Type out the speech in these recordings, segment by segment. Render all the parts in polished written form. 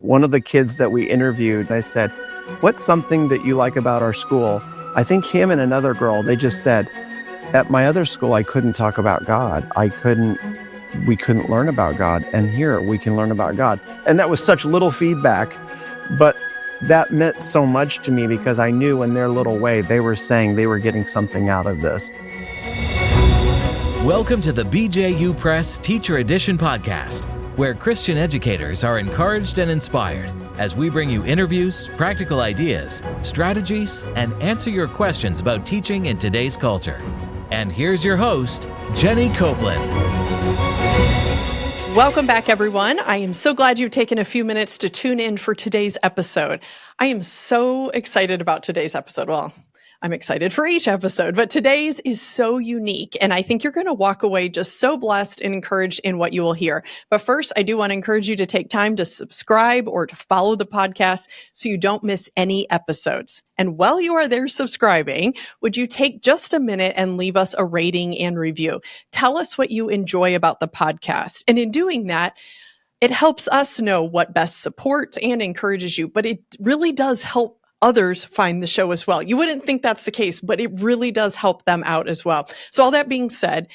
One of the kids that we interviewed, I said, "What's something that you like about our school?" I think him and another girl, they just said, "At my other school, I couldn't talk about God. We couldn't learn about God. And here we can learn about God." And that was such little feedback, but that meant so much to me because I knew in their little way, they were saying they were getting something out of this. Welcome to the BJU Press Teacher Edition podcast, where Christian educators are encouraged and inspired as we bring you interviews, practical ideas, strategies, and answer your questions about teaching in today's culture. And here's your host, Jenny Copeland. Welcome back, everyone. I am so glad you've taken a few minutes to tune in for today's episode. I am so excited about today's episode. Well, I'm excited for each episode, but today's is so unique, and I think you're going to walk away just so blessed and encouraged in what you will hear. But first, I do want to encourage you to take time to subscribe or to follow the podcast so you don't miss any episodes. And while you are there subscribing, would you take just a minute and leave us a rating and review? Tell us what you enjoy about the podcast. And in doing that, it helps us know what best supports and encourages you, but it really does help others find the show as well. You wouldn't think that's the case, but it really does help them out as well. So all that being said,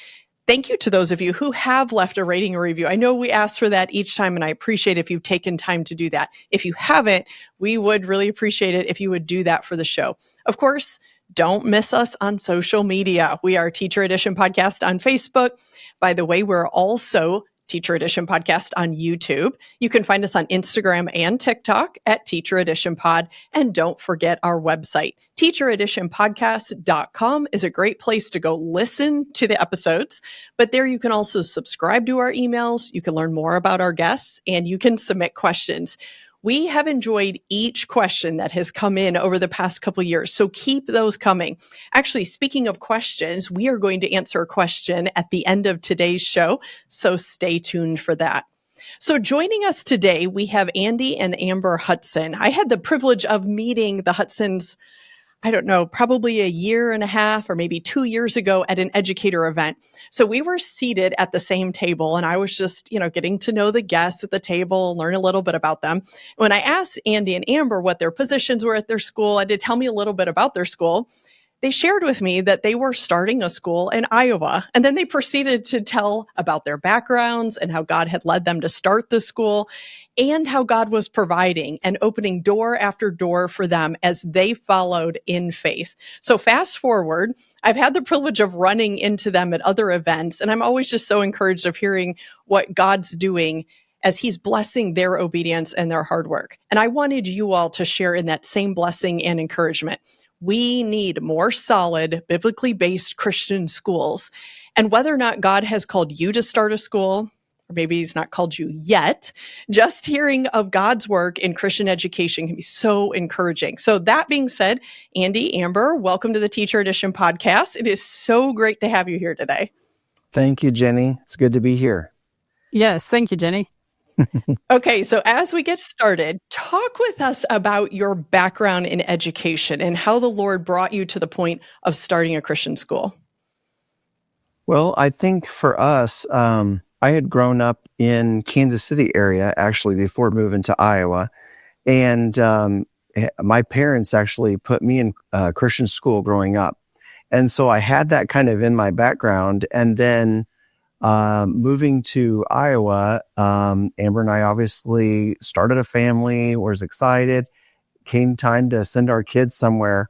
thank you to those of you who have left a rating or review. I know we ask for that each time, and I appreciate if you've taken time to do that. If you haven't, we would really appreciate it if you would do that for the show. Of course, don't miss us on social media. We are Teacher Edition Podcast on Facebook. By the way, we're also Teacher Edition Podcast on YouTube. You can find us on Instagram and TikTok at Teacher Edition Pod. And don't forget our website. teachereditionpodcast.com is a great place to go listen to the episodes. But there you can also subscribe to our emails. You can learn more about our guests, and you can submit questions. We have enjoyed each question that has come in over the past couple of years, so keep those coming. Actually, speaking of questions, we are going to answer a question at the end of today's show, so stay tuned for that. So joining us today, we have Andy and Amber Hudson. I had the privilege of meeting the Hudsons, I don't know, probably a year and a half or maybe 2 years ago at an educator event. So we were seated at the same table, and I was just, getting to know the guests at the table, learn a little bit about them. When I asked Andy and Amber what their positions were at their school and to tell me a little bit about their school, they shared with me that they were starting a school in Iowa. And then they proceeded to tell about their backgrounds and how God had led them to start the school and how God was providing and opening door after door for them as they followed in faith. So fast forward, I've had the privilege of running into them at other events, and I'm always just so encouraged of hearing what God's doing as he's blessing their obedience and their hard work. And I wanted you all to share in that same blessing and encouragement. We need more solid, biblically based Christian schools. And whether or not God has called you to start a school, or maybe he's not called you yet, just hearing of God's work in Christian education can be so encouraging. So that being said, Andy, Amber, welcome to the Teacher Edition podcast. It is so great to have you here today. Thank you, Jenny. It's good to be here. Yes, thank you, Jenny. Okay, so as we get started, talk with us about your background in education and how the Lord brought you to the point of starting a Christian school. Well, I think for us, I had grown up in Kansas City area, actually, before moving to Iowa. And my parents actually put me in Christian school growing up. And so I had that kind of in my background. And then moving to Iowa, Amber and I obviously started a family, was excited, came time to send our kids somewhere.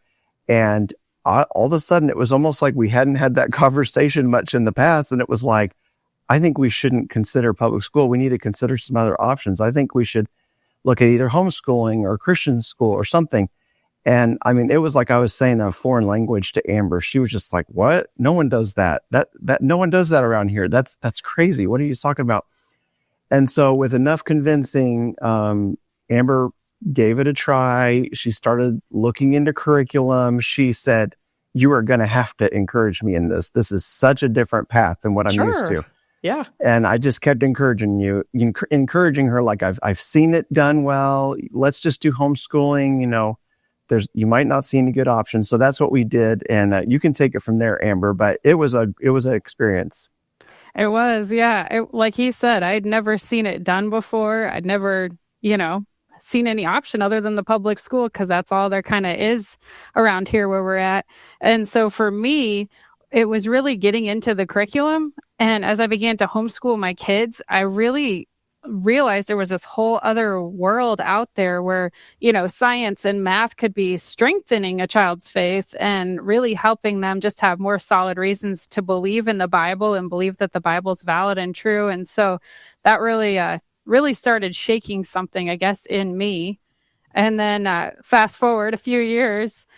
And all of a sudden, it was almost like we hadn't had that conversation much in the past. And it was like, I think we shouldn't consider public school. We need to consider some other options. I think we should look at either homeschooling or Christian school or something. And I mean, it was like I was saying a foreign language to Amber. She was just like, "What? No one does that. That no one does that around here. That's crazy. What are you talking about?" And so with enough convincing, Amber gave it a try. She started looking into curriculum. She said, "You are going to have to encourage me in this. This is such a different path than what I'm used to." Yeah. And I just kept encouraging her, like, I've seen it done well. Let's just do homeschooling. You might not see any good options. So that's what we did. And you can take it from there, Amber, but it was an experience. It was, yeah. Like he said, I'd never seen it done before. I'd never, seen any option other than the public school, because that's all there kind of is around here where we're at. And so for me, it was really getting into the curriculum. And as I began to homeschool my kids, I really realized there was this whole other world out there where, science and math could be strengthening a child's faith and really helping them just have more solid reasons to believe in the Bible and believe that the Bible's valid and true. And so that really started shaking something, I guess, in me. And then fast forward a few years,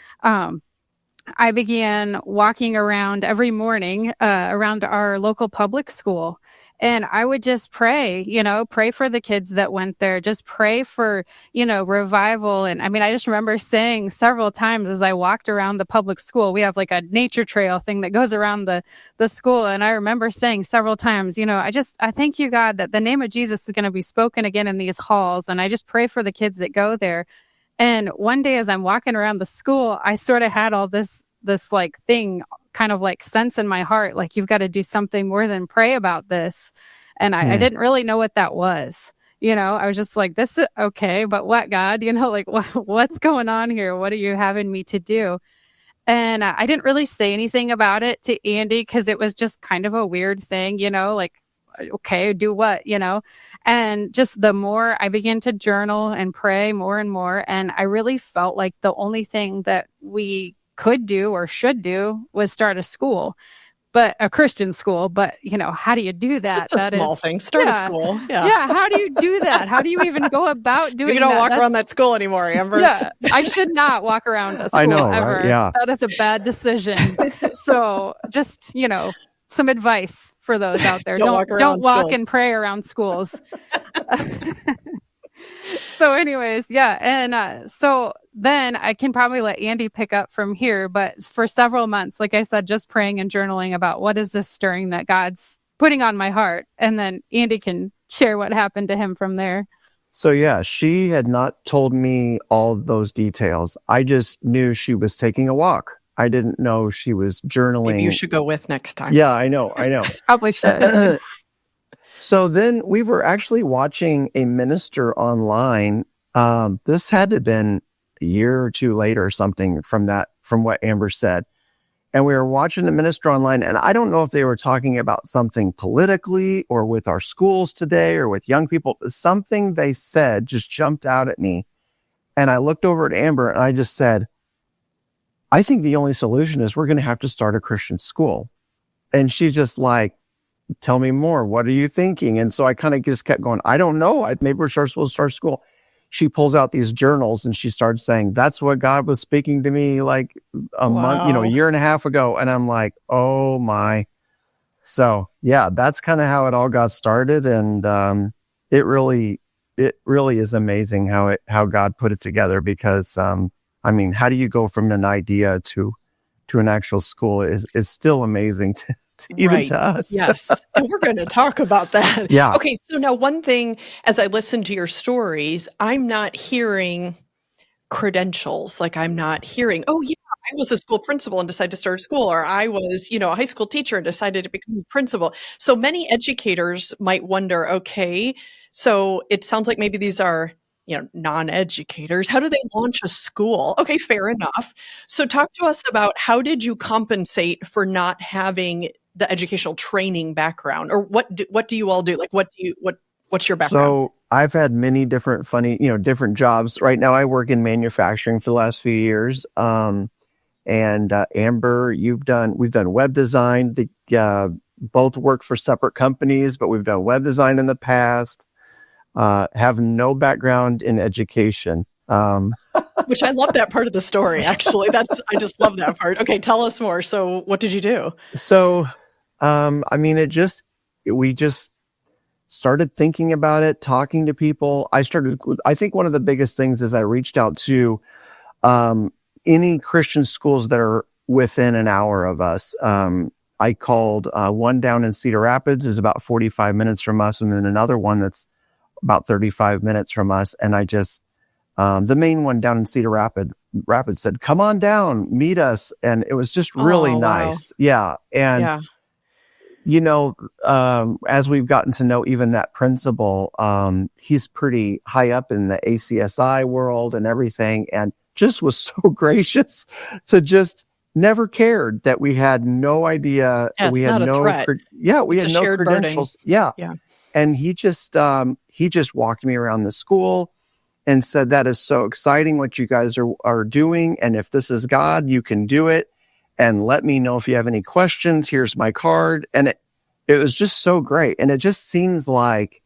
I began walking around every morning around our local public school. And I would just pray for the kids that went there, just pray for, revival. And I mean, I just remember saying several times as I walked around the public school, we have like a nature trail thing that goes around the school. And I remember saying several times, I thank you, God, that the name of Jesus is going to be spoken again in these halls. And I just pray for the kids that go there. And one day as I'm walking around the school, I sort of had all this like thing, kind of like sense in my heart, like you've got to do something more than pray about this. And I didn't really know what that was. I was just like, this is okay, but what, God, like what's going on here? What are you having me to do? And I didn't really say anything about it to Andy because it was just kind of a weird thing, like, okay, do what, and just the more I began to journal and pray more and more. And I really felt like the only thing that we could do or should do was start a school, but a Christian school. But, how do you do that? Just a small thing. Start a school. Yeah. Yeah. How do you do that? How do you even go about doing that? You don't walk around that school anymore, Amber. Yeah. I should not walk around a school I know, ever. right? Yeah. That is a bad decision. So just, some advice for those out there. Don't walk and pray around schools. So anyways, yeah. And so then I can probably let Andy pick up from here. But for several months, like I said, just praying and journaling about what is this stirring that God's putting on my heart. And then Andy can share what happened to him from there. So yeah, she had not told me all those details. I just knew she was taking a walk. I didn't know she was journaling. Maybe you should go with next time. Yeah, I know. Probably should. So then we were actually watching a minister online. This had to have been a year or two later or something from what Amber said. And we were watching the minister online, and I don't know if they were talking about something politically or with our schools today or with young people. Something they said just jumped out at me. And I looked over at Amber and I just said, I think the only solution is we're going to have to start a Christian school. And she's just like, tell me more. What are you thinking? And so I kind of just kept going, I don't know. Maybe we're supposed to start school. She pulls out these journals and she starts saying, that's what God was speaking to me like a month, a year and a half ago. And I'm like, oh my. So yeah, that's kind of how it all got started. And it really is amazing how God put it together because, how do you go from an idea to an actual school is still amazing to even to us. Yes. And we're going to talk about that. Yeah. Okay. So now one thing, as I listen to your stories, I'm not hearing credentials. Like I'm not hearing, oh yeah, I was a school principal and decided to start a school, or I was, a high school teacher and decided to become a principal. So many educators might wonder, okay, so it sounds like maybe these are non-educators. How do they launch a school? Okay, fair enough. So talk to us about how did you compensate for not having the educational training background, or what do you all do? Like, what's your background? So I've had many different different jobs. Right now I work in manufacturing for the last few years. And Amber, we've done web design. Both worked for separate companies, but we've done web design in the past. Have no background in education. Which I love that part of the story, actually. I just love that part. Okay, tell us more. So what did you do? So, we just started thinking about it, talking to people. I think one of the biggest things is I reached out to any Christian schools that are within an hour of us. I called one down in Cedar Rapids, is about 45 minutes from us, and then another one that's about 35 minutes from us. And I just, the main one down in Cedar Rapids said, come on down, meet us. And it was just really nice. Yeah. And as we've gotten to know even that principal, he's pretty high up in the ACSI world and everything, and just was so gracious to just never cared that we had no idea. Yeah, We it's had not a no, threat. we It's had a no shared burden. credentials. Yeah. Yeah. And he just walked me around the school and said, that is so exciting what you guys are doing. And if this is God, you can do it. And let me know if you have any questions. Here's my card. And it was just so great. And it just seems like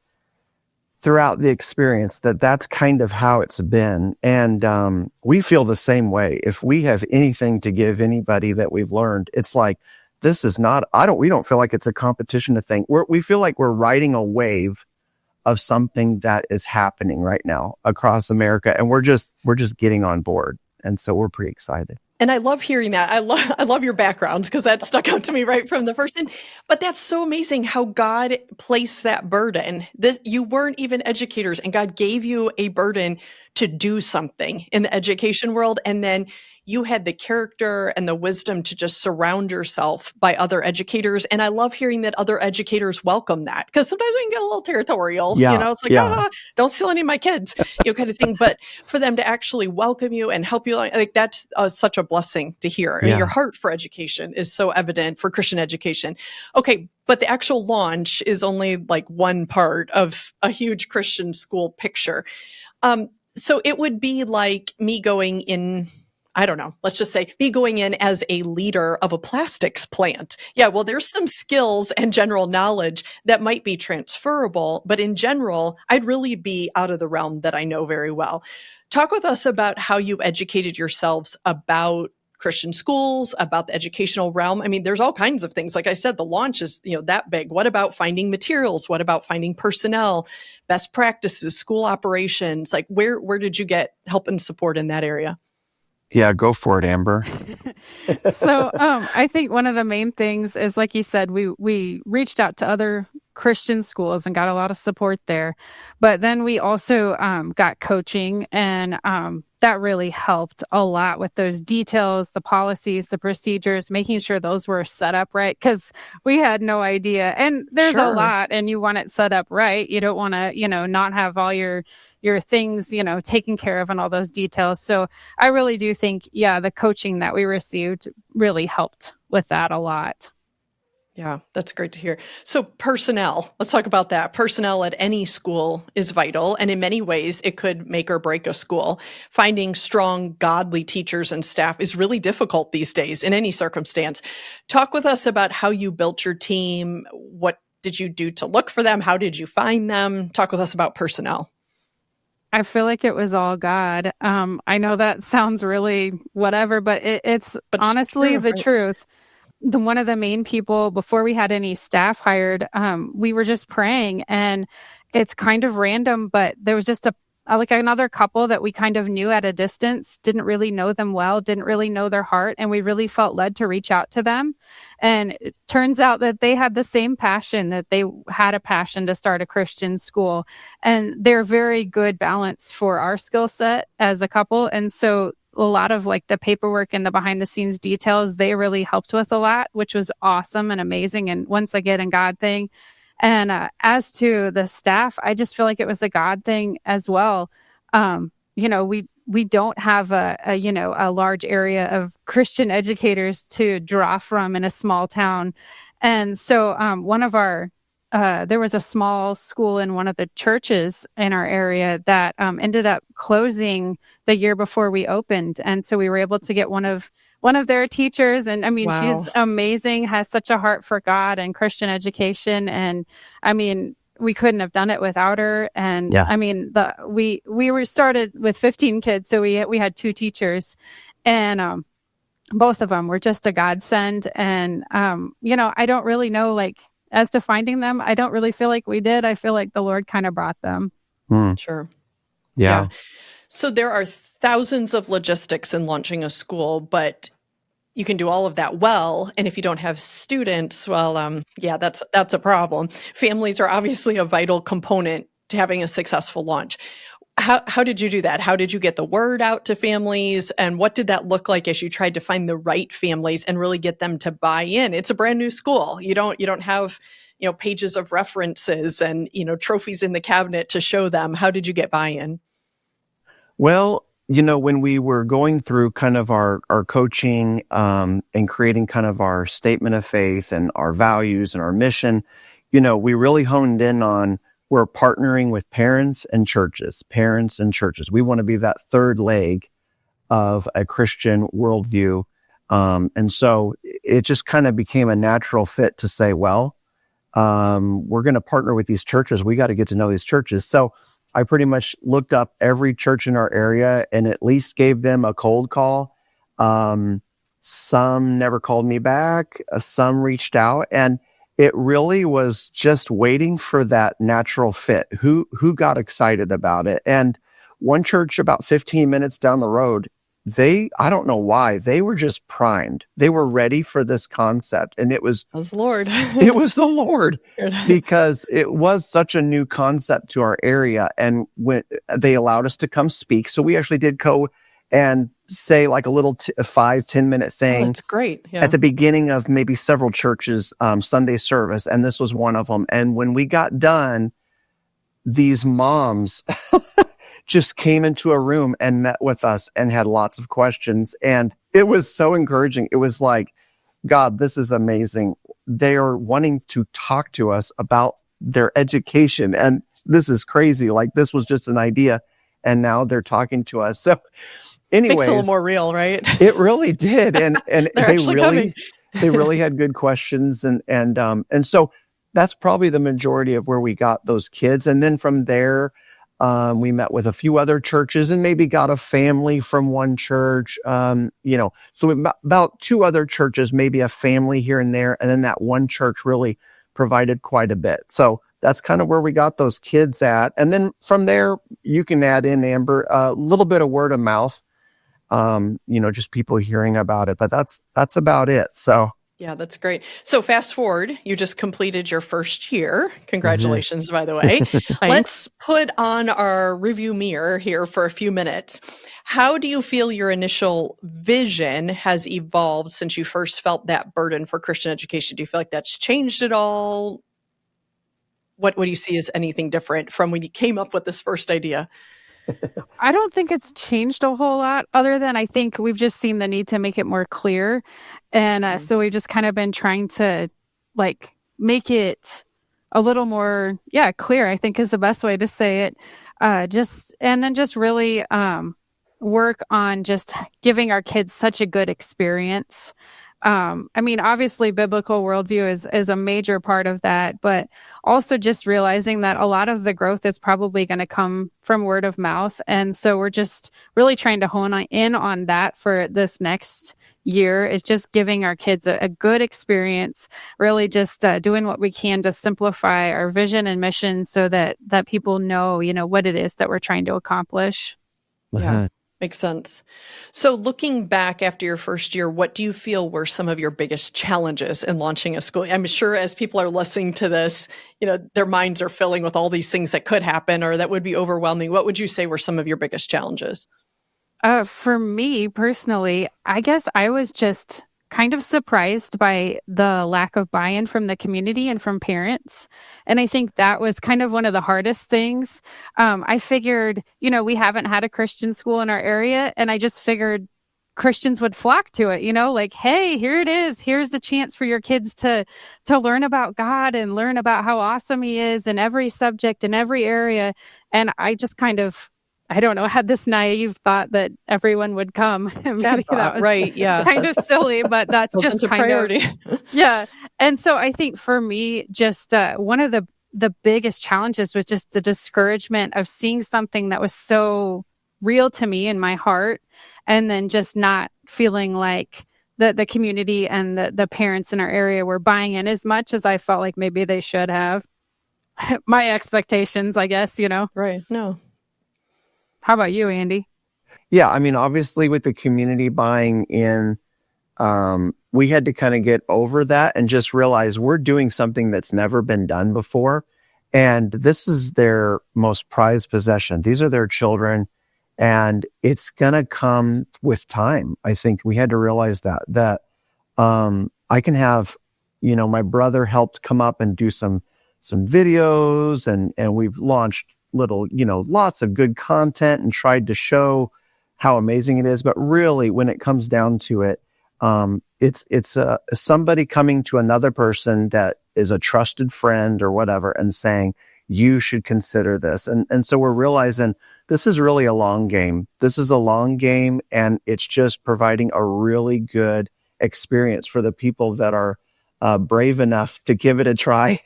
throughout the experience that's kind of how it's been. And we feel the same way. If we have anything to give anybody that we've learned, it's like, this is not, we don't feel like it's a competition to think. We feel like we're riding a wave of something that is happening right now across America. And we're just getting on board. And so we're pretty excited. And I love hearing that. I love your backgrounds because that stuck out to me right from the first. But that's so amazing how God placed that burden. You weren't even educators, and God gave you a burden to do something in the education world. And then you had the character and the wisdom to just surround yourself by other educators. And I love hearing that other educators welcome that, because sometimes we can get a little territorial, it's like, don't steal any of my kids, kind of thing. But for them to actually welcome you and help you, like that's such a blessing to hear. I mean, your heart for education is so evident for Christian education. Okay. But the actual launch is only like one part of a huge Christian school picture. So it would be like me going in, I don't know, let's just say me going in as a leader of a plastics plant. Yeah, well, there's some skills and general knowledge that might be transferable, but in general, I'd really be out of the realm that I know very well. Talk with us about how you educated yourselves about Christian schools, about the educational realm. I mean, there's all kinds of things. Like I said, the launch is, that big. What about finding materials? What about finding personnel, best practices, school operations? Like where did you get help and support in that area? Yeah, go for it, Amber. So I think one of the main things is, like you said, we reached out to other Christian schools and got a lot of support there. But then we also got coaching, and that really helped a lot with those details, the policies, the procedures, making sure those were set up right, because we had no idea. And there's a lot, and you want it set up right. You don't want to, not have all your things, taken care of and all those details. So I really do think, the coaching that we received really helped with that a lot. Yeah, that's great to hear. So personnel, let's talk about that. Personnel at any school is vital. And in many ways, it could make or break a school. Finding strong, godly teachers and staff is really difficult these days in any circumstance. Talk with us about how you built your team. What did you do to look for them? How did you find them? Talk with us about personnel. I feel like it was all God. I know that sounds really whatever, but it's honestly the truth. One of the main people, before we had any staff hired, we were just praying, and it's kind of random, but there was just another couple that we kind of knew at a distance, didn't really know them well, didn't really know their heart, and we really felt led to reach out to them. And it turns out that they had the same passion, that they had a passion to start a Christian school, and they're very good balance for our skill set as a couple. And so a lot of like the paperwork and the behind the scenes details, they really helped with a lot, which was awesome and amazing. And once again, a God thing. And as to the staff, I just feel like it was a God thing as well. We don't have a large area of Christian educators to draw from in a small town. And so one of our there was a small school in one of the churches in our area that ended up closing the year before we opened. And so we were able to get one of their teachers. And I mean, she's amazing, has such a heart for God and Christian education. And I mean, we couldn't have done it without her. And I mean, we were started with 15 kids. So we had 2 teachers, and both of them were just a godsend. And, I don't really know, like, as to finding them, I don't really feel like we did. I feel like the Lord kind of brought them. Sure. Yeah. So there are thousands of logistics in launching a school, but you can do all of that well. And if you don't have students, well, that's a problem. Families are obviously a vital component to having a successful launch. How did you do that? How did you get the word out to families? And what did that look like as you tried to find the right families and really get them to buy in? It's a brand new school. You don't have, pages of references and, trophies in the cabinet to show them. How did you get buy-in? Well, when we were going through kind of our coaching and creating kind of our statement of faith and our values and our mission, we really honed in on we're partnering with parents and churches. We want to be that third leg of a Christian worldview. And so it just kind of became a natural fit to say, well, we're going to partner with these churches. We got to get to know these churches. So I pretty much looked up every church in our area and at least gave them a cold call. Some never called me back. Some reached out, and it really was just waiting for that natural fit. Who got excited about it? And one church about 15 minutes down the road, I don't know why, they were just primed. They were ready for this concept. And it was the Lord. It was the Lord, because it was such a new concept to our area. And when they allowed us to come speak, so we actually did go and say like a little 5-10 minute thing. Oh, that's great. Yeah. At the beginning of maybe several churches' Sunday service. And this was one of them. And when we got done, these moms just came into a room and met with us and had lots of questions. And it was so encouraging. It was like, God, this is amazing. They are wanting to talk to us about their education. And this is crazy. Like, this was just an idea. And now they're talking to us. So anyways, makes it a little more real, right? It really did. And Coming. they really had good questions. And so that's probably the majority of where we got those kids. And then from there, we met with a few other churches and maybe got a family from one church, so about 2 other churches, maybe a family here and there. And then that one church really provided quite a bit. So that's kind of where we got those kids at. And then from there, you can add in, Amber, a little bit of word of mouth, just people hearing about it, but that's about it. So. Yeah, that's great. So fast forward, you just completed your first year. Congratulations, by the way. Let's put on our review mirror here for a few minutes. How do you feel your initial vision has evolved since you first felt that burden for Christian education? Do you feel like that's changed at all? What do you see as anything different from when you came up with this first idea? I don't think it's changed a whole lot, other than I think we've just seen the need to make it more clear. And so we've just kind of been trying to make it a little more, clear, I think is the best way to say it. And then really work on just giving our kids such a good experience. Obviously biblical worldview is a major part of that, but also just realizing that a lot of the growth is probably going to come from word of mouth. And so we're just really trying to hone in on that for this next year, is just giving our kids a good experience, really just doing what we can to simplify our vision and mission so that people know, what it is that we're trying to accomplish. Yeah. Makes sense. So looking back after your first year, what do you feel were some of your biggest challenges in launching a school? I'm sure as people are listening to this, their minds are filling with all these things that could happen or that would be overwhelming. What would you say were some of your biggest challenges? For me personally, I guess I was just kind of surprised by the lack of buy-in from the community and from parents. And I think that was kind of one of the hardest things. I figured, we haven't had a Christian school in our area, and I just figured Christians would flock to it, hey, here it is. Here's the chance for your kids to learn about God and learn about how awesome he is in every subject, in every area. And I just kind of, I don't know, had this naive thought that everyone would come. Sad thought, right? Yeah, kind of silly, but that's just kind priority. Yeah. And so I think for me, just one of the biggest challenges was just the discouragement of seeing something that was so real to me in my heart, and then just not feeling like the community and the parents in our area were buying in as much as I felt like maybe they should have. My expectations, I guess, Right. No. How about you, Andy? Yeah, obviously with the community buying in, we had to kind of get over that and just realize we're doing something that's never been done before. And this is their most prized possession. These are their children. And it's going to come with time. I think we had to realize that I can have, my brother helped come up and do some videos, and we've launched little, lots of good content and tried to show how amazing it is. But really, when it comes down to it, it's somebody coming to another person that is a trusted friend or whatever and saying, you should consider this. And so we're realizing this is really a long game. This is a long game, and it's just providing a really good experience for the people that are brave enough to give it a try.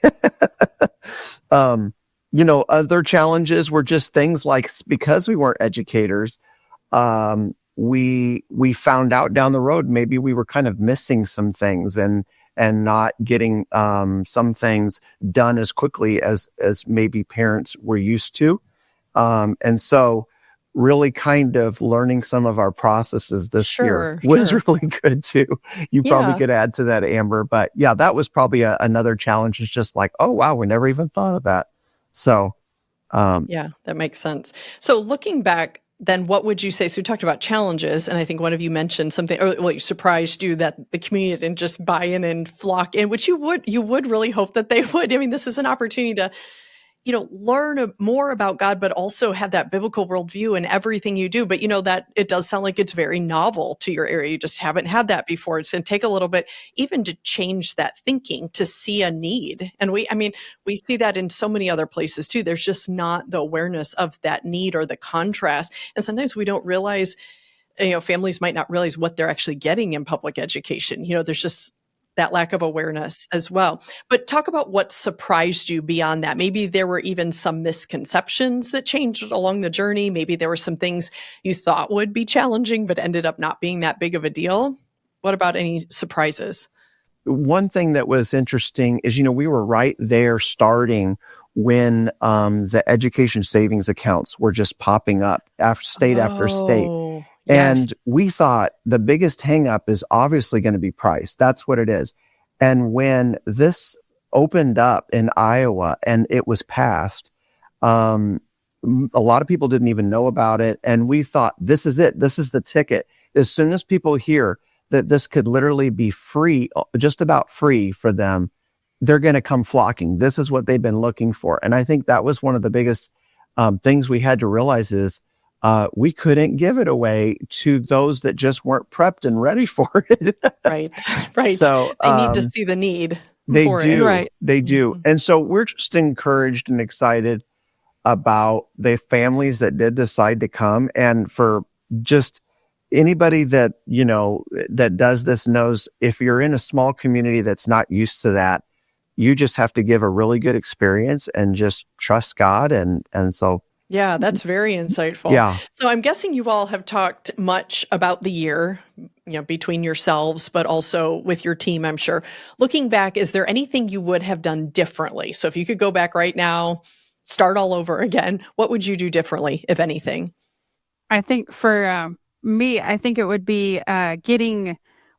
Other challenges were just things like, because we weren't educators, we found out down the road maybe we were kind of missing some things and not getting some things done as quickly as maybe parents were used to. And so really kind of learning some of our processes this year was really good too. You probably could add to that, Amber. But yeah, that was probably another challenge. It's just like, oh, wow, we never even thought of that. So, yeah, that makes sense. So looking back, then what would you say? So we talked about challenges, and I think one of you mentioned something, or well, you surprised you that the community didn't just buy in and flock in, which you would really hope that they would. I mean, this is an opportunity to, learn more about God, but also have that biblical worldview in everything you do. But that it does sound like it's very novel to your area. You just haven't had that before. It's going to take a little bit even to change that thinking, to see a need. And we see that in so many other places too. There's just not the awareness of that need or the contrast. And sometimes we don't realize, families might not realize what they're actually getting in public education. There's just that lack of awareness as well. But talk about what surprised you beyond that. Maybe there were even some misconceptions that changed along the journey. Maybe there were some things you thought would be challenging, but ended up not being that big of a deal. What about any surprises? One thing that was interesting is, we were right there starting when the education savings accounts were just popping up state after state. Yes. And we thought the biggest hang up is obviously going to be price. That's what it is. And when this opened up in Iowa and it was passed, a lot of people didn't even know about it. And we thought, this is it. This is the ticket. As soon as people hear that this could literally be free, just about free for them, they're going to come flocking. This is what they've been looking for. And I think that was one of the biggest things we had to realize is, we couldn't give it away to those that just weren't prepped and ready for it. Right. So they need to see the need. They for do. It. Right. They do. Mm-hmm. And so we're just encouraged and excited about the families that did decide to come. And for just anybody that, that does this knows, if you're in a small community that's not used to that, you just have to give a really good experience and just trust God. And so, yeah, that's very insightful. Yeah. So I'm guessing you all have talked much about the year, between yourselves, but also with your team, I'm sure. Looking back, is there anything you would have done differently? So if you could go back right now, start all over again, what would you do differently, if anything? I think for me, I think it would be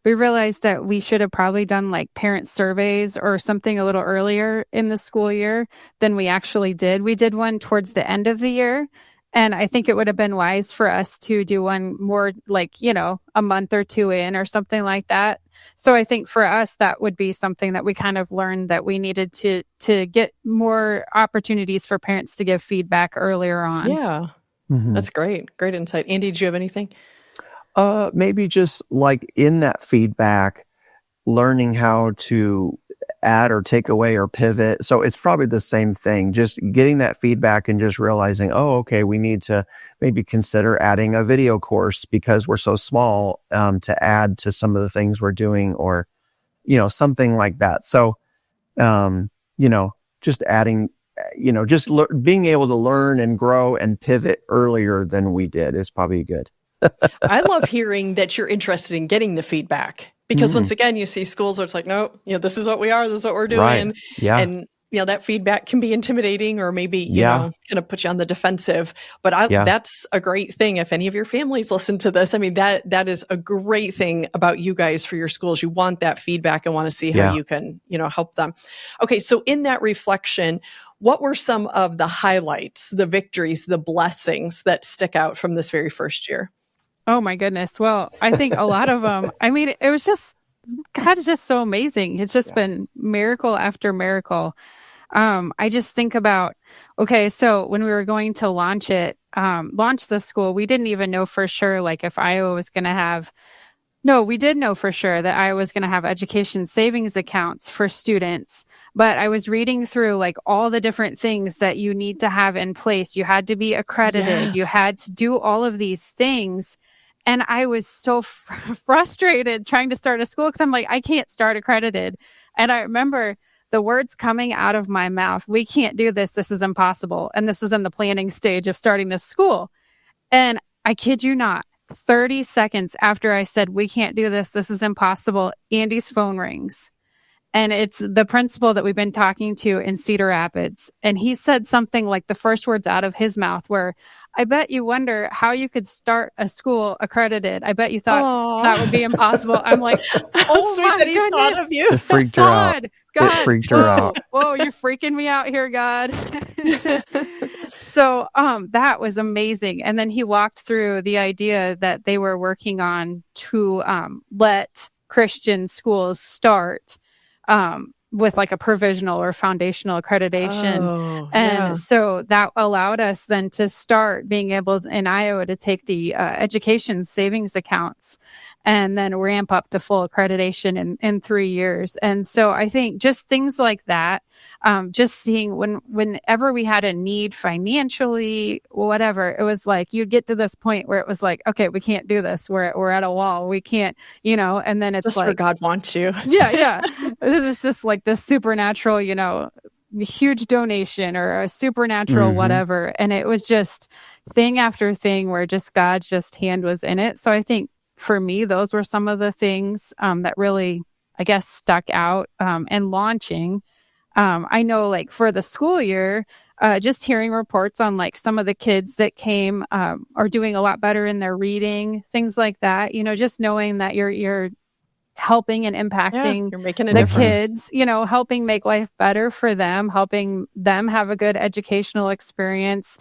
we realized that we should have probably done like parent surveys or something a little earlier in the school year than we actually did. We did one towards the end of the year. And I think it would have been wise for us to do one more like, a month or two in or something like that. So I think for us, that would be something that we kind of learned that we needed to get more opportunities for parents to give feedback earlier on. Yeah, That's great. Great insight. Andy, did you have anything? Maybe just like in that feedback, learning how to add or take away or pivot. So it's probably the same thing, just getting that feedback and just realizing, oh, okay, we need to maybe consider adding a video course because we're so small, to add to some of the things we're doing or, something like that. So, just adding, being able to learn and grow and pivot earlier than we did is probably good. I love hearing that you're interested in getting the feedback because once again, you see schools where it's like, no, this is what we are. This is what we're doing. Right. Yeah. And, that feedback can be intimidating or maybe, kind of put you on the defensive. But that's a great thing. If any of your families listen to this, I mean, that is a great thing about you guys for your schools. You want that feedback and want to see how you can, help them. Okay. So in that reflection, What were some of the highlights, the victories, the blessings that stick out from this very first year? Oh my goodness. Well, I think a lot of them, I mean, it was just, God is just so amazing. It's just been miracle after miracle. I just think about, okay, so when we were going to launch the school, we didn't even know for sure, like if Iowa was going to have, no, we did know for sure that I was going to have education savings accounts for students. But I was reading through like all the different things that you need to have in place. You had to be accredited. Yes. You had to do all of these things. And I was so frustrated trying to start a school because I'm like, I can't start accredited. And I remember the words coming out of my mouth, we can't do this. This is impossible. And this was in the planning stage of starting this school. And I kid you not, 30 seconds after I said, we can't do this, this is impossible, Andy's phone rings. And it's the principal that we've been talking to in Cedar Rapids. And he said something like the first words out of his mouth were, I bet you wonder how you could start a school accredited. I bet you thought that would be impossible. I'm like, oh Sweet my that he goodness. thought of you. It freaked her out. God, It freaked her out. Whoa, you're freaking me out here, God. So that was amazing. And then he walked through the idea that they were working on to let Christian schools start with like a provisional or foundational accreditation. So that allowed us then to start being able in Iowa to take the education savings accounts and then ramp up to full accreditation in 3 years. And so I think just things like that, just seeing whenever we had a need financially, whatever, it was like you'd get to this point where it was like, okay, we can't do this. We're at a wall. We can't, and then it's just like where God wants you. Yeah. It's just like this supernatural, huge donation or a supernatural whatever. And it was just thing after thing where just God's just hand was in it. So I think for me, those were some of the things that really, I guess, stuck out and launching. I know like for the school year, just hearing reports on like some of the kids that came are doing a lot better in their reading, things like that, just knowing that you're helping and impacting you're making a the difference. kids, helping make life better for them, helping them have a good educational experience.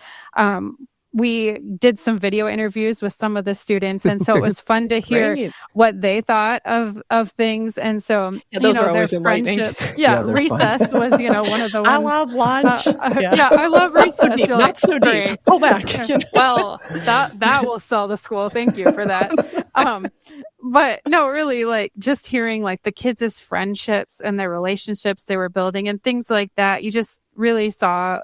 We did some video interviews with some of the students, and so it was fun to hear what they thought of things. And so, those are always enlightening. Recess was, one of the ones. I love lunch. I love recess. You're like, not so deep. Pull back. Well, that will sell the school. Thank you for that. But no, really, like just hearing like the kids' friendships and their relationships they were building and things like that. You just really saw,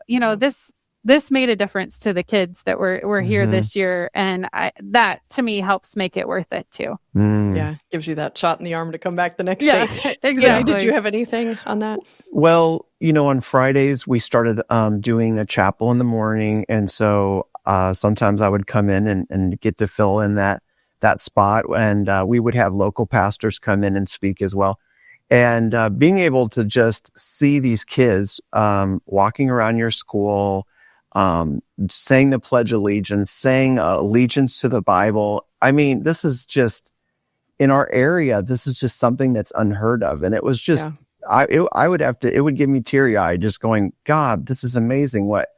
this made a difference to the kids that were here this year. And that to me helps make it worth it too. Yeah. Gives you that shot in the arm to come back the next day. Exactly. Andy, did you have anything on that? Well, on Fridays we started doing a chapel in the morning. And so sometimes I would come in and get to fill in that spot. And we would have local pastors come in and speak as well. And being able to just see these kids walking around your school, saying the Pledge of Allegiance, saying allegiance to the Bible. I mean, this is just, in our area, this is just something that's unheard of. And it was just, it would give me teary-eyed just going, God, this is amazing what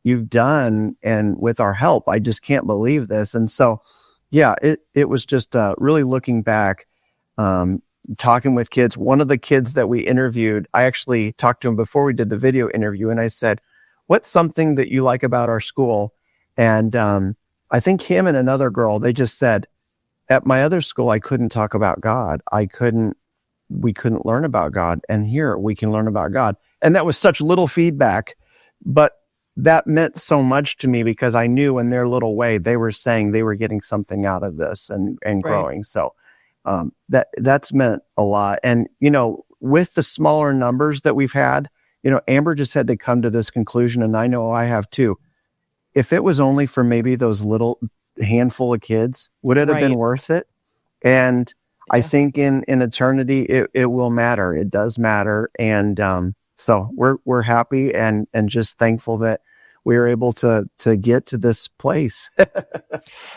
you've done. And with our help, I just can't believe this. And so, it was just really looking back, talking with kids. One of the kids that we interviewed, I actually talked to him before we did the video interview, and I said, what's something that you like about our school? And I think him and another girl, they just said, at my other school, I couldn't talk about God. We couldn't learn about God. And here we can learn about God. And that was such little feedback, but that meant so much to me because I knew in their little way, they were saying they were getting something out of this and growing. So that's meant a lot. And, with the smaller numbers that we've had, Amber just had to come to this conclusion, and I know I have too. If it was only for maybe those little handful of kids, would it have been worth it? And I think in eternity, it will matter. It does matter. And so we're happy and just thankful that we were able to get to this place.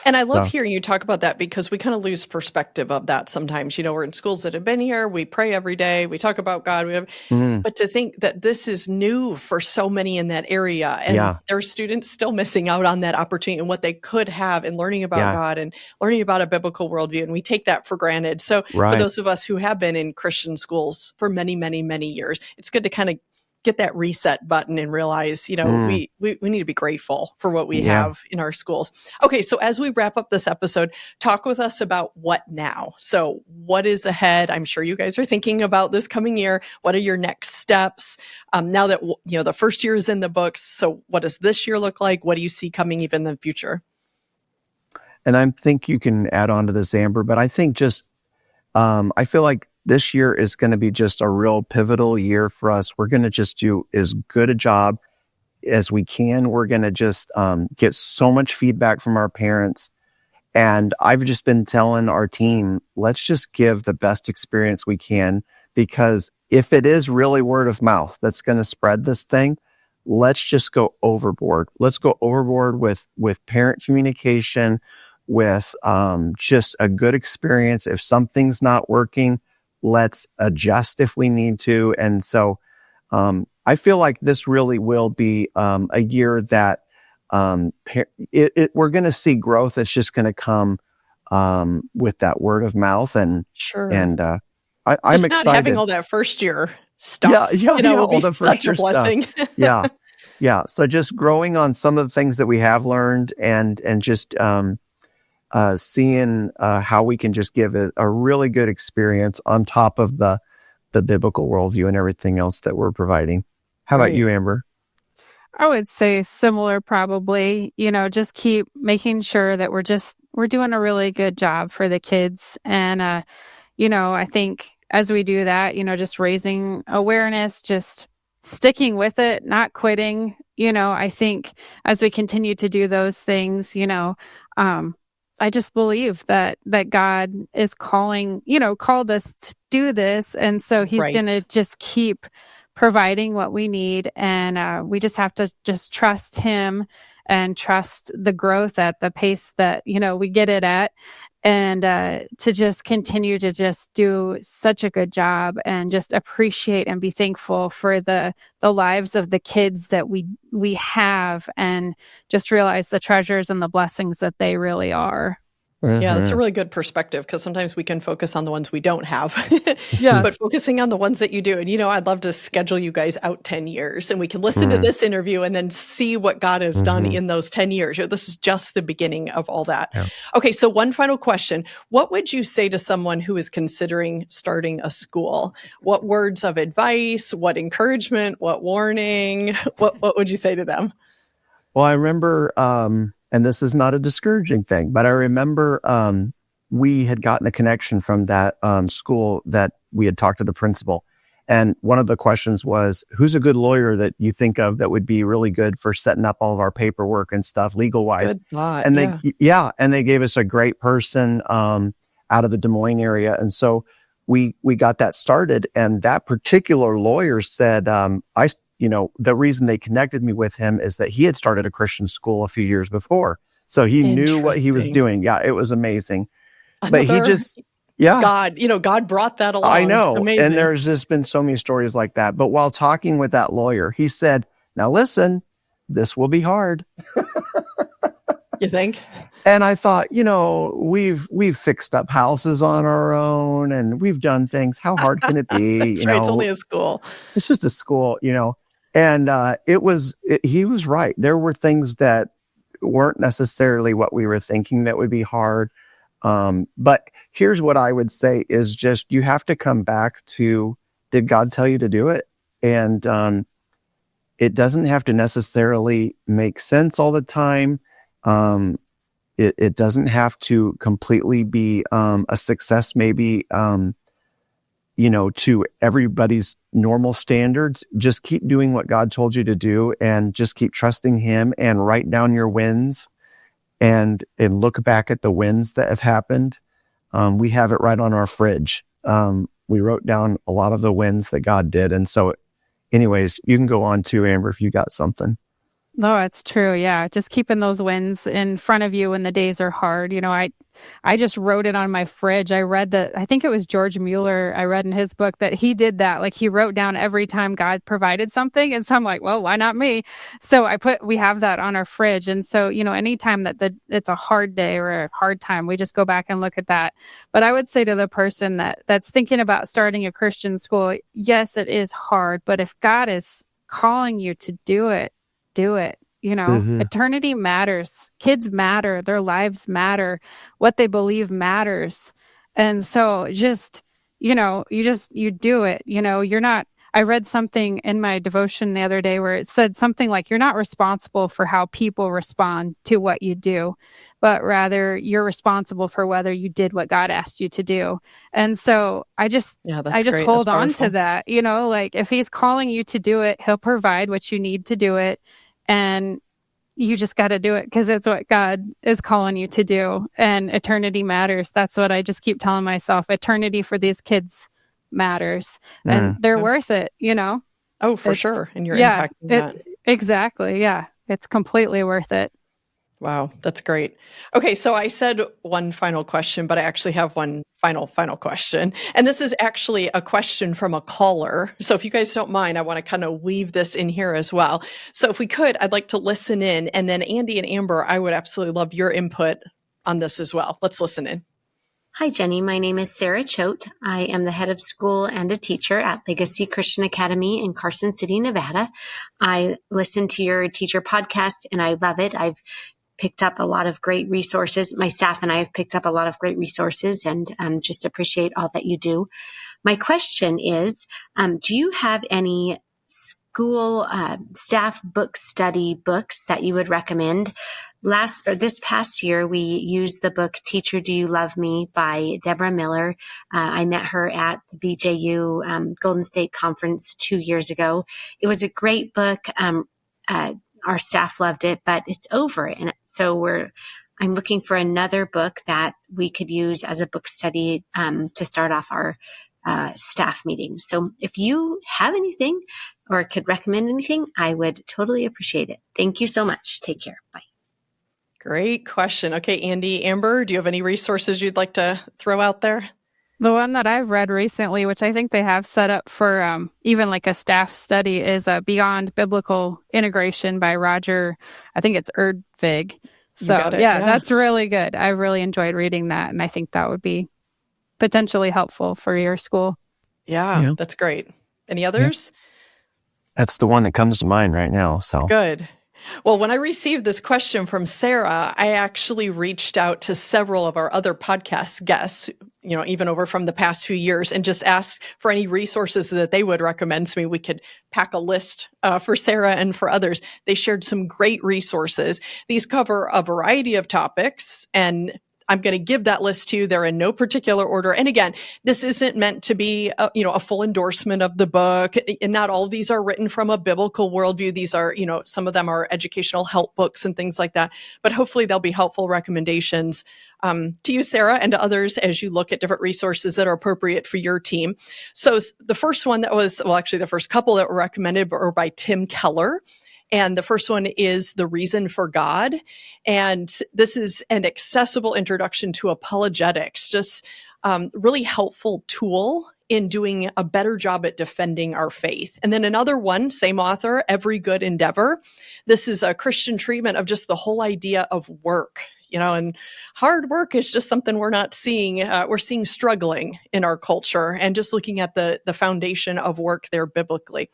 And I So, love hearing you talk about that because we kind of lose perspective of that sometimes. We're in schools that have been here, we pray every day, we talk about God, mm, but to think that this is new for so many in that area, and yeah, there are students still missing out on that opportunity and what they could have in learning about yeah, God and learning about a biblical worldview, and we take that for granted. So for right, those of us who have been in Christian schools for many, many, many years, it's good to kind of get that reset button and realize, mm, we need to be grateful for what we yeah. have in our schools. Okay, so as we wrap up this episode, talk with us about what now. So what is ahead? I'm sure you guys are thinking about this coming year. What are your next steps? Now that the first year is in the books, so what does this year look like? What do you see coming even in the future? And I think you can add on to this, Amber, but I think just I feel like this year is going to be just a real pivotal year for us. We're going to just do as good a job as we can. We're going to just get so much feedback from our parents. And I've just been telling our team, let's just give the best experience we can, because if it is really word of mouth that's going to spread this thing, let's just go overboard. Let's go overboard with parent communication, with just a good experience. If something's not working, let's adjust if we need to. And so I feel like this really will be a year that we're going to see growth. It's just going to come with that word of mouth, and Sure. I'm Just not having excited. all that first year Yeah, stuff, yeah, yeah. will All be the first such a year stuff. blessing. Yeah, yeah. So just growing on some of the things that we have learned, and just seeing how we can just give a really good experience on top of the biblical worldview and everything else that we're providing. How about Right. you, Amber? I would say similar, probably. Just keep making sure that we're doing a really good job for the kids. And, I think as we do that, just raising awareness, just sticking with it, not quitting. I think as we continue to do those things, I just believe that God is called us to do this. And so he's going Right. to just keep providing what we need. And we just have to just trust him and trust the growth at the pace that, we get it at. And to just continue to just do such a good job and just appreciate and be thankful for the lives of the kids that we have, and just realize the treasures and the blessings that they really are. Yeah, that's a Mhm. really good perspective, because sometimes we can focus on the ones we don't have, Yeah. but focusing on the ones that you do. And, I'd love to schedule you guys out 10 years and we can listen to Mm, this interview and then see what God has done mhm. in those 10 years. This is just the beginning of all that. Yeah. Okay, so one final question. What would you say to someone who is considering starting a school? What words of advice, what encouragement, what warning, what would you say to them? Well, I remember, and this is not a discouraging thing, but I remember we had gotten a connection from that school that we had talked to the principal. And one of the questions was, who's a good lawyer that you think of that would be really good for setting up all of our paperwork and stuff legal wise? Good thought. And Yeah. and they gave us a great person out of the Des Moines area. And so we got that started. And that particular lawyer said, the reason they connected me with him is that he had started a Christian school a few years before. So he knew what he was Interesting. doing. Yeah, it was amazing. But he Another just, yeah, God brought that I along. know. And Amazing. there's just been so many stories like that. But while talking with that lawyer, he said, now listen, this will be hard. You think? And I thought, we've fixed up houses on our own and we've done things. How hard can it be? That's right. It's only a school. It's just a school, And he was right. There were things that weren't necessarily what we were thinking that would be hard. But here's what I would say is just, you have to come back to, did God tell you to do it? And it doesn't have to necessarily make sense all the time. It doesn't have to completely be a success, maybe, to everybody's normal standards. Just keep doing what God told you to do and just keep trusting him, and write down your wins and look back at the wins that have happened. We have it right on our fridge. We wrote down a lot of the wins that God did. And so anyways, you can go on to Amber if you got something. No, it's true. Yeah. Just keeping those wins in front of you when the days are hard. I just wrote it on my fridge. I think it was George Mueller. I read in his book that he did that. Like he wrote down every time God provided something. And so I'm like, well, why not me? So we have that on our fridge. And so, anytime that it's a hard day or a hard time, we just go back and look at that. But I would say to the person that's thinking about starting a Christian school, yes, it is hard, but if God is calling you to do it, do it. Hmm. Eternity matters. Kids matter. Their lives matter. What they believe matters. And so you do it. I read something in my devotion the other day where it said something like, you're not responsible for how people respond to what you do, but rather you're responsible for whether you did what God asked you to do. And so Yeah, I that's just great. That's hold on to powerful. that, like if he's calling you to do it, he'll provide what you need to do it. And you just got to do it because it's what God is calling you to do. And eternity matters. That's what I just keep telling myself. Eternity for these kids matters and Mm. they're Yeah. worth it. Oh, for It's, sure. And you're yeah, impacting that. exactly. Yeah. It's completely worth it. Wow, that's great. Okay, so I said one final question, but I actually have one final question. And this is actually a question from a caller. So if you guys don't mind, I want to kind of weave this in here as well. So if we could, I'd like to listen in. And then Andy and Amber, I would absolutely love your input on this as well. Let's listen in. Hi, Jenny. My name is Sarah Choate. I am the head of school and a teacher at Legacy Christian Academy in Carson City, Nevada. I listen to your teacher podcast and I love it. I've picked up a lot of great resources. My staff and I have picked up a lot of great resources and just appreciate all that you do. My question is, do you have any school staff book study books that you would recommend? This past year, we used the book Teacher, Do You Love Me by Deborah Miller. I met her at the BJU Golden State Conference 2 years ago. It was a great book. Our staff loved it, but it's over. And so I'm looking for another book that we could use as a book study to start off our staff meetings. So if you have anything or could recommend anything, I would totally appreciate it. Thank you so much. Take care. Bye. Great question. Okay, Andy, Amber, do you have any resources you'd like to throw out there? The one that I've read recently, which I think they have set up for even like a staff study, is Beyond Biblical Integration by Roger. I think it's Erdvig. You got So it. yeah, that's really good. I really enjoyed reading that. And I think that would be potentially helpful for your school. Yeah, that's great. Any others? That's the one that comes to mind right now. So Good. Well, when I received this question from Sarah, I actually reached out to several of our other podcast guests, even over from the past few years, and just asked for any resources that they would recommend so we could pack a list for Sarah and for others. They shared some great resources. These cover a variety of topics, and I'm going to give that list to you. They're in no particular order. And again, this isn't meant to be, a full endorsement of the book. And not all of these are written from a biblical worldview. These are, some of them are educational help books and things like that. But hopefully they'll be helpful recommendations to you, Sarah, and to others as you look at different resources that are appropriate for your team. So the first one the first couple that were recommended were by Tim Keller. And the first one is The Reason for God. And this is an accessible introduction to apologetics, just really helpful tool in doing a better job at defending our faith. And then another one, same author, Every Good Endeavor. This is a Christian treatment of just the whole idea of work. And hard work is just something we're not seeing. We're seeing struggling in our culture, and just looking at the foundation of work there biblically.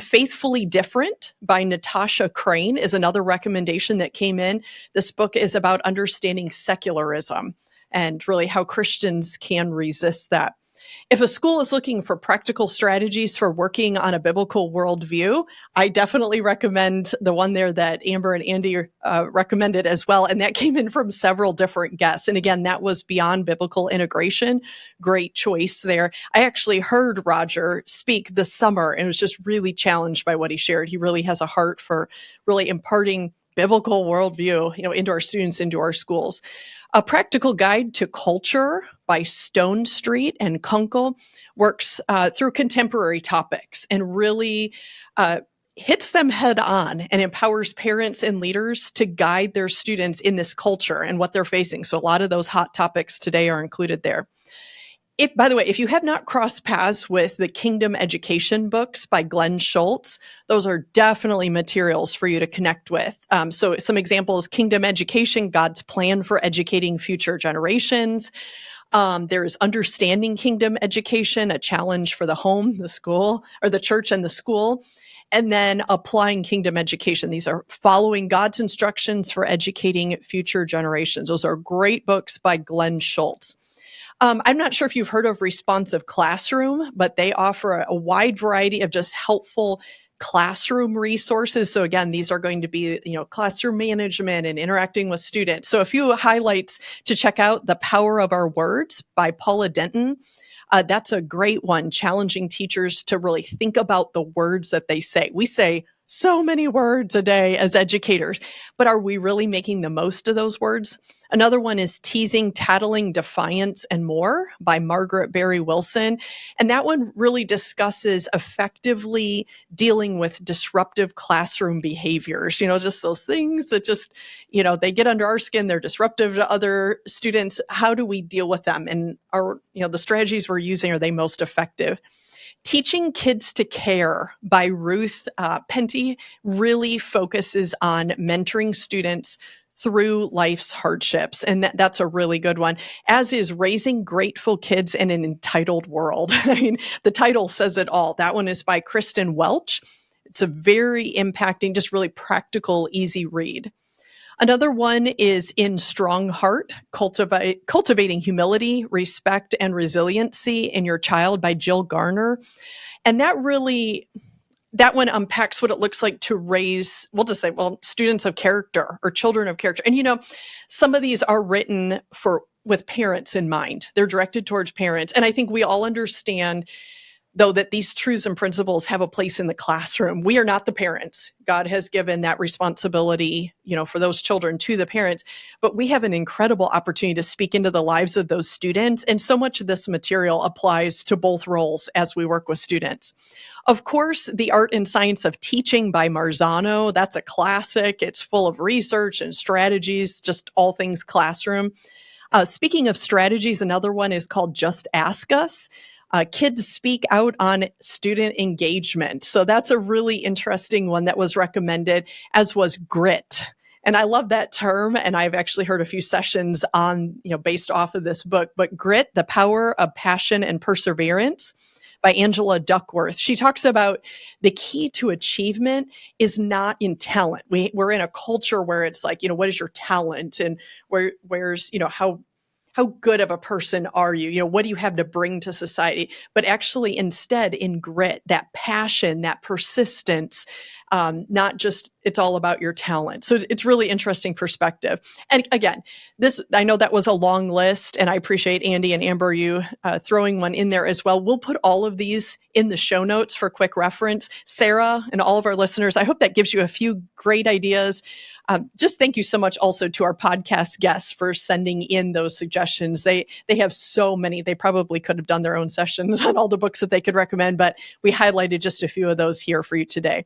Faithfully Different by Natasha Crane is another recommendation that came in. This book is about understanding secularism and really how Christians can resist that. If a school is looking for practical strategies for working on a biblical worldview, I definitely recommend the one there that Amber and Andy recommended as well. And that came in from several different guests. And again, that was Beyond Biblical Integration. Great choice there. I actually heard Roger speak this summer and was just really challenged by what he shared. He really has a heart for really imparting biblical worldview, into our students, into our schools. A Practical Guide to Culture by Stone Street and Kunkel works through contemporary topics and really hits them head on and empowers parents and leaders to guide their students in this culture and what they're facing. So a lot of those hot topics today are included there. By the way, if you have not crossed paths with the Kingdom Education books by Glenn Schultz, those are definitely materials for you to connect with. So some examples: Kingdom Education, God's Plan for Educating Future Generations. There's Understanding Kingdom Education, a challenge for the home, the school, or the church and the school. And then Applying Kingdom Education. These are Following God's Instructions for Educating Future Generations. Those are great books by Glenn Schultz. I'm not sure if you've heard of Responsive Classroom, but they offer a wide variety of just helpful classroom resources. So again, these are going to be, classroom management and interacting with students. So a few highlights to check out: The Power of Our Words by Paula Denton. That's a great one, challenging teachers to really think about the words that they say. We say so many words a day as educators, but are we really making the most of those words? Another one is Teasing, Tattling, Defiance, and More by Margaret Berry Wilson. And that one really discusses effectively dealing with disruptive classroom behaviors, just those things that just, they get under our skin, they're disruptive to other students. How do we deal with them? And the strategies we're using, are they most effective? Teaching Kids to Care by Ruth Penty really focuses on mentoring students through life's hardships. And that's a really good one, as is Raising Grateful Kids in an Entitled World. I mean, the title says it all. That one is by Kristen Welch. It's a very impacting, just really practical, easy read. Another one is In Strong Heart, Cultivating Humility, Respect, and Resiliency in Your Child by Jill Garner. And that one unpacks what it looks like to raise, we'll just say, students of character or children of character. And, some of these are written with parents in mind. They're directed towards parents. And I think we all understand, though, that these truths and principles have a place in the classroom. We are not the parents. God has given that responsibility, for those children to the parents, but we have an incredible opportunity to speak into the lives of those students. And so much of this material applies to both roles as we work with students. Of course, The Art and Science of Teaching by Marzano. That's a classic. It's full of research and strategies, just all things classroom. Speaking of strategies, another one is called Just Ask Us. Kids Speak Out on Student Engagement. So that's a really interesting one that was recommended, as was Grit. And I love that term. And I've actually heard a few sessions on, based off of this book. But Grit, The Power of Passion and Perseverance by Angela Duckworth. She talks about the key to achievement is not in talent. We're in a culture where it's like, what is your talent? And where's, how good of a person are you? What do you have to bring to society? But actually, instead, in grit, that passion, that persistence, not just it's all about your talent. So it's really interesting perspective. And again, I know that was a long list, and I appreciate Andy and Amber, you throwing one in there as well. We'll put all of these in the show notes for quick reference. Sarah and all of our listeners, I hope that gives you a few great ideas. Just thank you so much also to our podcast guests for sending in those suggestions. They have so many. They probably could have done their own sessions on all the books that they could recommend, but we highlighted just a few of those here for you today.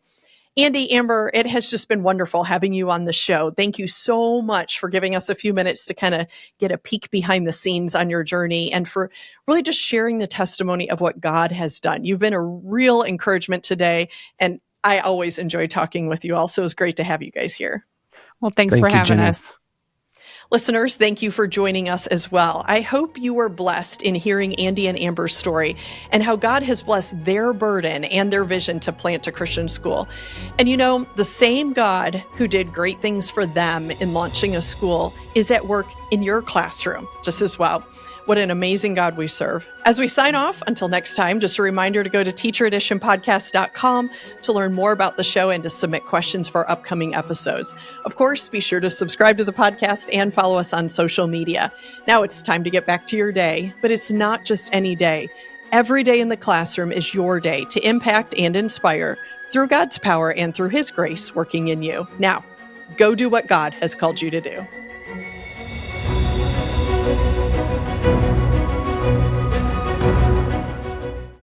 Andy, Amber, it has just been wonderful having you on the show. Thank you so much for giving us a few minutes to kind of get a peek behind the scenes on your journey, and for really just sharing the testimony of what God has done. You've been a real encouragement today, and I always enjoy talking with you all. So it's great to have you guys here. Well, thanks for having us. Listeners, thank you for joining us as well. I hope you were blessed in hearing Andy and Amber's story and how God has blessed their burden and their vision to plant a Christian school. And the same God who did great things for them in launching a school is at work in your classroom just as well. What an amazing God we serve. As we sign off, until next time, just a reminder to go to teachereditionpodcast.com to learn more about the show and to submit questions for upcoming episodes. Of course, be sure to subscribe to the podcast and follow us on social media. Now it's time to get back to your day, but it's not just any day. Every day in the classroom is your day to impact and inspire through God's power and through His grace working in you. Now, go do what God has called you to do.